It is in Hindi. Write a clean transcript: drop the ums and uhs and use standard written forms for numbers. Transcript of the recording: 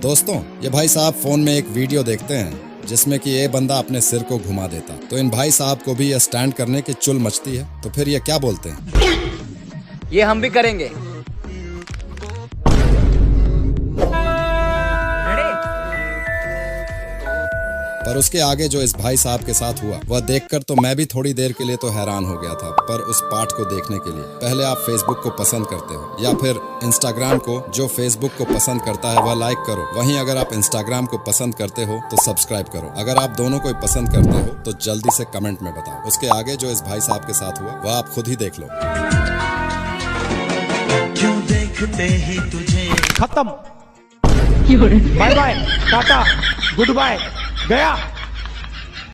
दोस्तों, ये भाई साहब फोन में एक वीडियो देखते हैं जिसमें कि ये बंदा अपने सिर को घुमा देता, तो इन भाई साहब को भी ये स्टैंड करने की चुल मचती है। तो फिर ये क्या बोलते हैं? ये हम भी करेंगे। पर उसके आगे जो इस भाई साहब के साथ हुआ वह देखकर तो मैं भी थोड़ी देर के लिए तो हैरान हो गया था। पर उस पाठ को देखने के लिए पहले आप फेसबुक को पसंद करते हो या फिर इंस्टाग्राम को। जो फेसबुक को पसंद करता है वह लाइक करो, वहीं अगर आप इंस्टाग्राम को पसंद करते हो तो सब्सक्राइब करो। अगर आप दोनों को पसंद करते हो तो जल्दी से कमेंट में बताओ। उसके आगे जो इस भाई साहब के साथ हुआ वह आप खुद ही देख लो। क्यों देखते ही तुझे खत्म, bye bye, tata, good bye, गया।